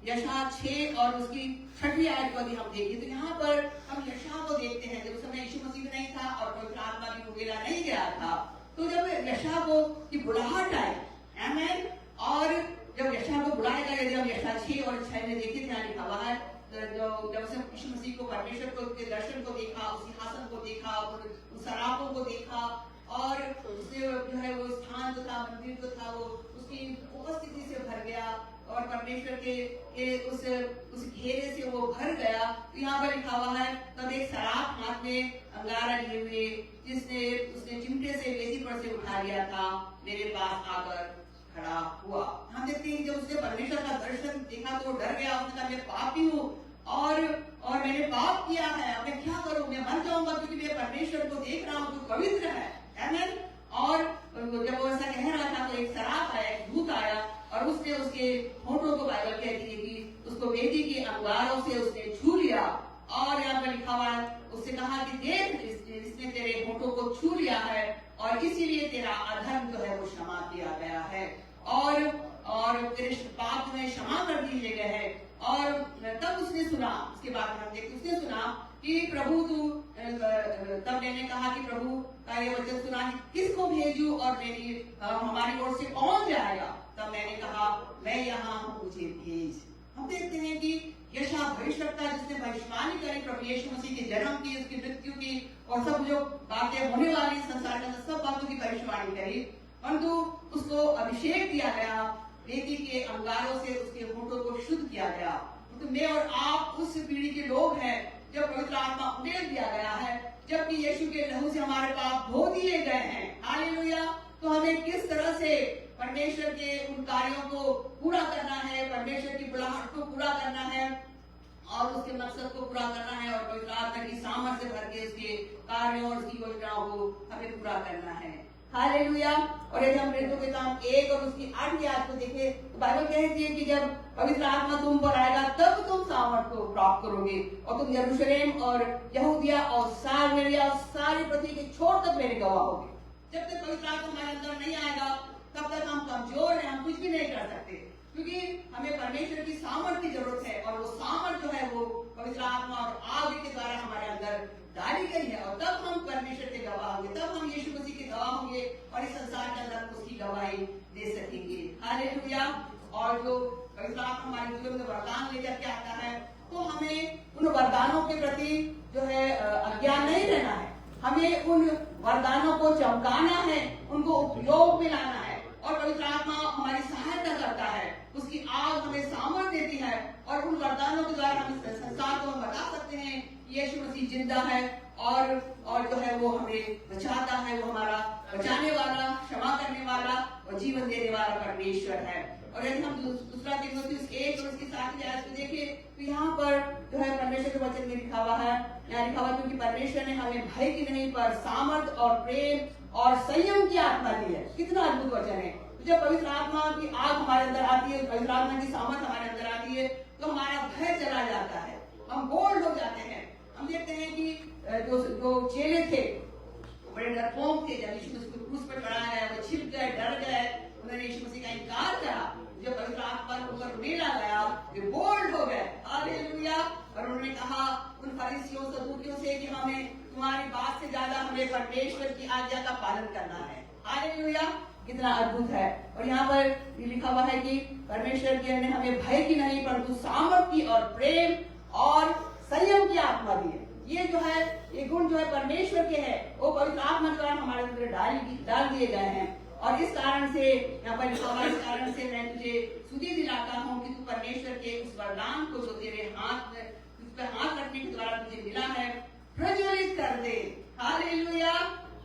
यशायाह 6 और उसकी 6वीं आयत को यदि हम देखें तो यहाँ पर हम यशायाह को देखते हैं जब उस समय यीशु मसीह नहीं था और पवित्र आत्मा भी उगेला नहीं गया था। तो जब यशायाह को की बुलाहट आए, आमीन, और जब यशायाह को बुलाएगा, यदि हम यशायाह 6 और 6 में देखें यहाँ लिखा हुआ है जब उसने यीशु मसीह को परमेश्वर को के दर्शन को देखा, उस सिंहासन को देखा, उन सरापों को देखा और उसने जो है वो स्थान जो था, मंदिर जो था, वो उसकी उपस्थिति से भर गया और परमेश्वर के उस घेरे से वो भर गया। तो यहाँ पर लिखा हुआ है, तब एक सराफ हाथ में अंगारा लिए हुए जिसने उसने चिमटे से वेदी पर से उठा लिया था, मेरे पास आकर खड़ा हुआ। हम देखते हैं जब उसने परमेश्वर का दर्शन देखा तो डर गया। उसने कहा मैं पापी हूँ और मैंने पाप किया है, अब मैं क्या करूं, मैं मर जाऊंगा क्योंकि मैं परमेश्वर को देख रहा हूँ जो पवित्र है। आमीन। और जब वो ऐसा कह रहा था तो एक सराफ आया, एक दूत आया और उसने उसके होठों को, बाइबल कहती है कि उसको वेदी के अंगारों से उसने छू लिया। और यहाँ पर लिखा हुआ उससे कहा कि देख, इसने तेरे होठों को छू लिया है और इसीलिए तेरा अधर्म जो है वो क्षमा किया गया है और तेरे पाप तुम्हें क्षमा कर दिए गए हैं। और तब उसने सुना, उसके बाद हम देखते उसने सुना कि प्रभु तू, तब मैंने कहा कि प्रभु का ये वचन सुना कि किसको भेजूं और मेरी हमारी ओर से कौन जाएगा। तब मैंने कहा मैं यहाँ हूँ, मुझे भेज। हम देखते हैं कि यशा भविष्यवक्ता जिसने भविष्यवाणी करी प्रभु यीशु मसीह के जन्म की, उसकी मृत्यु की और सब जो बातें होने वाली संसार में सब बातों की भविष्यवाणी करी, परंतु उसको अभिषेक दिया गया, वेदी के अंगारों से उसके होठों को शुद्ध किया गया। तो मैं और आप उस पीढ़ी के लोग हैं जब पवित्र आत्मा उड़ेल दिया गया है, जबकि यीशु के लहू से हमारे पाप धो दिए गए हैं। हालेलुया। तो हमें किस तरह से परमेश्वर के उन कार्यों को पूरा करना है, परमेश्वर की बुलाहट को पूरा करना है और उसके मकसद को पूरा करना है और पवित्र आत्मा की सामर्थ्य से भर के उसके कार्यों और उसकी योजनाओं को हमें पूरा करना है। हालेलुया। और यदि हम मृत्यु के काम 1 और उसकी 8 आयत को देखें तो बाइबल कहती है कि जब पवित्र आत्मा तुम पर आएगा तब तुम सामर्थ को प्राप्त करोगे और तुम यरूशलेम और यहूदिया और सामरिया और सारी पृथ्वी के छोर तक मेरे गवाह होगे। जब तक पवित्र आत्मा हमारे अंदर नहीं आएगा तब तक हम कमजोर हैं, हम कुछ भी नहीं कर सकते, क्योंकि हमें परमेश्वर की सामर्थ की जरूरत है और वो सामर्थ जो है वो पवित्र आत्मा और आग के द्वारा हमारे अंदर डाली गई है। और तब हम परमेश्वर के गवाह होंगे, तब हम यीशु मसीह के गवाह होंगे और इस संसार के अंदर उसकी गवाही दे सकेंगे। हालेलुया। और जो पवित्र आत्मा हमारे जीवन में वरदान लेकर के आता है तो हमें उन वरदानों के प्रति जो है अज्ञान नहीं रहना है, हमें उन वरदानों को चमकाना है, उनको उपयोग में लाना है। और पवित्र आत्मा हमारी सहायता करता है, उसकी आग हमें सामर्थ देती है और उन वरदानों के द्वारा हम संसार को बता सकते हैं यीशु मसीह जिंदा है और जो है वो हमें बचाता है, वो हमारा बचाने वाला, क्षमा करने वाला और जीवन देने वाला परमेश्वर है। और यदि हम दूसरा तीमुथियुस 1 और उसकी 7 आयत को देखें तो यहाँ पर जो है परमेश्वर के वचन में लिखा हुआ है, यहाँ लिखा हुआ क्योंकि परमेश्वर ने हमें भय की नहीं पर सामर्थ और प्रेम और संयम की आत्मा दी है। कितना अद्भुत वचन है। जब पवित्र आत्मा की आग हमारे अंदर आती है, पवित्र आत्मा की सामर्थ हमारे अंदर आती है तो हमारा भय चला जाता है, हम बोल्ड हो जाते हैं। हम देखते हैं कि जो चेले थे बड़े डरपोक थे, जब यीशु मसीह को क्रूस पर चढ़ाया गया वो छिप गए, डर गए, उन्होंने यीशु मसीह का इनकार करा। जब पवित्र आत्मा ऊपर मेला गया वे बोल्ड हो गए। हालेलुया। और उन्होंने कहा उन फरीसियों सदूकियों से कि हमें तुम्हारी बात से ज्यादा हमें परमेश्वर की आज्ञा का पालन करना है। हालेलुया। कितना अद्भुत है। और यहाँ पर लिखा हुआ है कि परमेश्वर की ने हमें भय की नहीं परंतु सामर्थ की और प्रेम और संयम की आत्मा दी है। ये जो है ये गुण जो है परमेश्वर के हैं, वो पवित्र आत्मा द्वारा हमारे अंदर डाल दिए गए हैं। और इस कारण से यहाँ पर लिखा हुआ, इस कारण से मैं तुझे स्तुति दिलाता हूँ कि तू परमेश्वर के उस वरदान को जो तेरे हाथ में उस पर हाथ रखने के द्वारा तुझे मिला है प्रज्वलित कर दे। हालेलुया।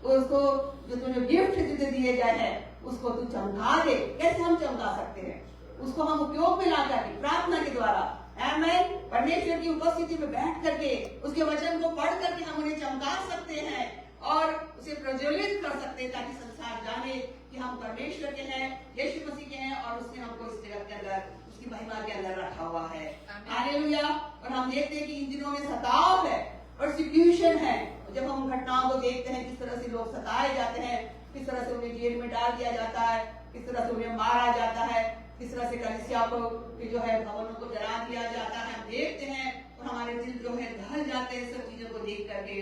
उसको जो तुझे गिफ्ट तुझे दिए गए हैं उसको तू चमका दे। कैसे हम चमका सकते हैं? उसको हम उपयोग में ला करके प्रार्थना के द्वारा, आमीन, परमेश्वर की उपस्थिति में बैठ करके उसके वचन को पढ़ करके हम उन्हें चमका सकते हैं और उसे प्रज्वलित कर सकते हैं ताकि संसार जाने कि हम परमेश्वर के हैं, यीशु मसीह के हैं और उसने हमको इस जगत के अंदर उसकी महिमा के अंदर रखा हुआ है। हालेलुया। और हम देखते हैं कि इन दिनों में सताव है, परसिक्यूशन है। जब हम घटनाओं को देखते हैं किस तरह से लोग सताए जाते हैं, किस तरह से उन्हें जेल में डाल दिया जाता है, किस तरह से उन्हें मारा जाता है, किस तरह से कलीसिया को जो है भवनों को जला दिया जाता है, हम देखते हैं और हमारे दिल जो है दहल जाते हैं सब चीजों को देख करके।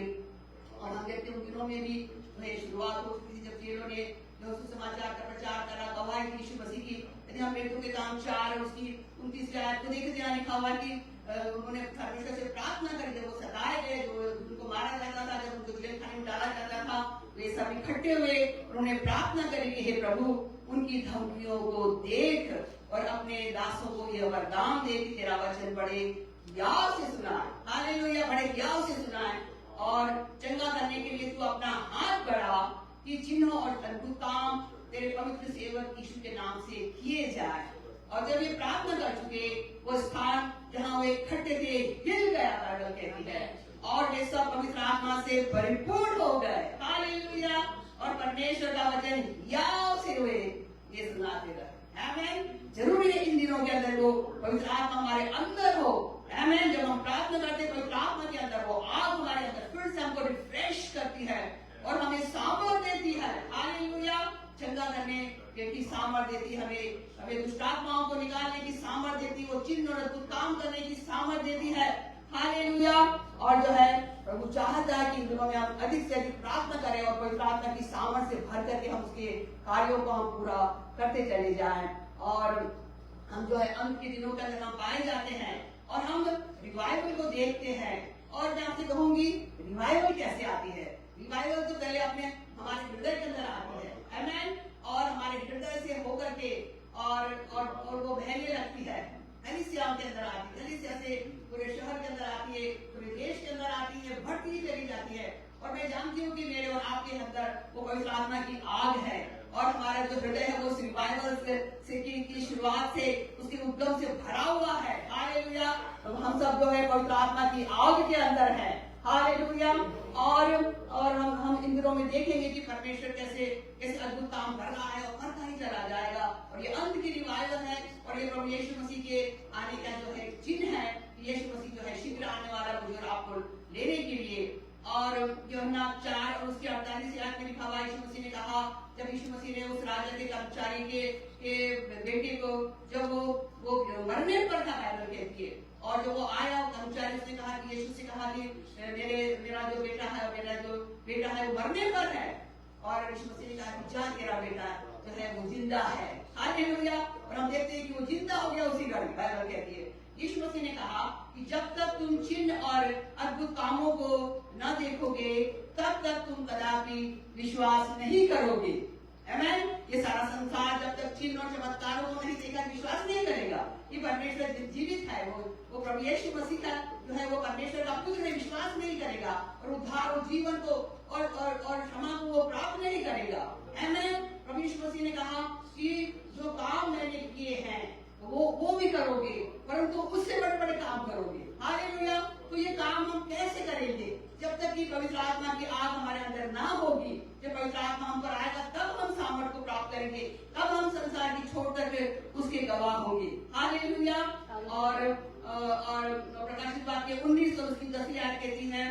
और हम देखते हैं उन दिनों में भी शुरुआत हो चुकी थी जब चेलों ने जो सुसमाचार का प्रचार करा, गवाही दी यीशु मसीह की। यदि हम मृत्यु के काम 4 और उसकी 29 आयत को देखते हैं, लिखा हुआ कि उन्होंने परमेश्वर से प्रार्थना करी जब वो सताए गए, जो उनको मारा जाता था, जब उनको जेल खाने में डाला जाता था वे सब इकट्ठे हुए, उन्होंने प्रार्थना करी कि हे प्रभु, उनकी धमकियों को देख और अपने दासों को यह वरदान दे कि तेरा वचन बड़े याव से सुनाए। हालेलुया, बड़े याव से सुनाए और चंगा करने के लिए तू अपना हाथ बढ़ा कि चिन्हों और अद्भुत काम तेरे पवित्र सेवक यीशु के नाम से किए जाए। और जब ये प्रार्थना कर चुके, वो स्थान जहाँ वे इकट्ठे थे हिल गया, बाइबल कहती है, और वे सब पवित्र आत्मा से परिपूर्ण हो गए। हालेलुया, और परमेश्वर का वचन याव से हुए ये सुनाते रहे। आमीन। जरूरी है इन दिनों के अंदर वो पवित्र आत्मा हमारे अंदर हो। आमीन। जब हम प्रार्थना करते हैं पवित्र आत्मा के अंदर वो आग हमारे अंदर फिर से हमको रिफ्रेश करती है और हमें सामर्थ देती है। हालेलुया, चंगा करने की सामर्थ देती है, हमें दुष्ट आत्माओं को निकालने की सामर्थ देती, वो चिन्ह और अद्भुत काम करने की सामर्थ देती है। हालेलुया। और जो है प्रभु चाहता है कि इन दिनों में हम अधिक से अधिक प्रार्थना करें और पवित्र आत्मा की सामर्थ से भर करके हम उसके कार्यों को हम पूरा करते चले जाएं। और हम जो है अंत के दिनों के अंदर हम पाए जाते हैं और हम रिवाइवल को देखते हैं। और मैं आपसे कहूंगी रिवाइवल कैसे आती है। रिवाइवल तो पहले अपने हमारे हृदय के अंदर आती है। आमीन। और हमारे हृदय से होकर के और वो बहने लगती है, कलीसिया के अंदर आती है, कलीसिया से पूरे शहर के अंदर आती है, पूरे देश के अंदर आती है, बढ़ती चली जाती है। और मैं जानती हूँ कि मेरे और आपके अंदर वो पवित्र आत्मा की आग है और हमारा जो हृदय है वो उस रिवाइवल से की शुरुआत से उसके उद्गम से भरा हुआ है। हालेलुया। तो हम सब जो है पवित्र आत्मा की आग के अंदर है। हालेलुया। और हम इन दिनों में देखेंगे कि परमेश्वर कैसे अद्भुत काम कर रहा है और करता ही चला जाएगा। और ये अंत की रिवाइवल है और ये प्रभु यीशु मसीह के आने का जो है चिन्ह है। यीशु मसीह जो है शीघ्र आने वाला मुझे आपको लेने के लिए। और यूहन्ना 4 और उसके 48 आयत में लिखा हुआ, यीशु मसीह ने कहा, जब यीशु मसीह ने उस राजा के कर्मचारी के बेटे को जब वो मरने पर था, बाइबल कहती है, और जब वो आया कर्मचारी उसने कहा कि यीशु से कहा कि मेरा जो बेटा है वो मरने पर है। और यीशु मसीह ने कहा कि जा, तेरा बेटा जो है वो जिंदा है। हालेलुया। और हम देखते हैं कि वो जिंदा हो गया उसी घड़ी, बाइबल कहती है। यीशु मसीह ने कहा कि जब तक तुम चिन्ह और अद्भुत कामों को न देखोगे तब तक तुम कदापि विश्वास नहीं करोगे। आमीन। ये सारा संसार जब तक चिन्ह और चमत्कारों को नहीं देखा विश्वास नहीं करेगा कि परमेश्वर जीवित है। वो प्रभु यीशु मसीह का जो है वो परमेश्वर का पुत्र है, विश्वास नहीं करेगा और उद्धार और जीवन को और क्षमा को वो प्राप्त नहीं करेगा। आमीन। प्रभु यीशु मसीह ने कहा कि जो काम मैंने किए हैं वो भी करोगे, परंतु उससे बड़े बड़े काम करोगे। हालेलुया। तो ये काम हम कैसे करेंगे? जब तक कि पवित्र आत्मा की आग हमारे अंदर ना होगी। जब पवित्र आत्मा हम पर आएगा तब हम सामर्थ को प्राप्त करेंगे, तब हम संसार की छोड़ करके उसके गवाह होंगे। हालेलुया। और प्रकाशित वाक्य 19 और उसकी 10 आयत कहती है,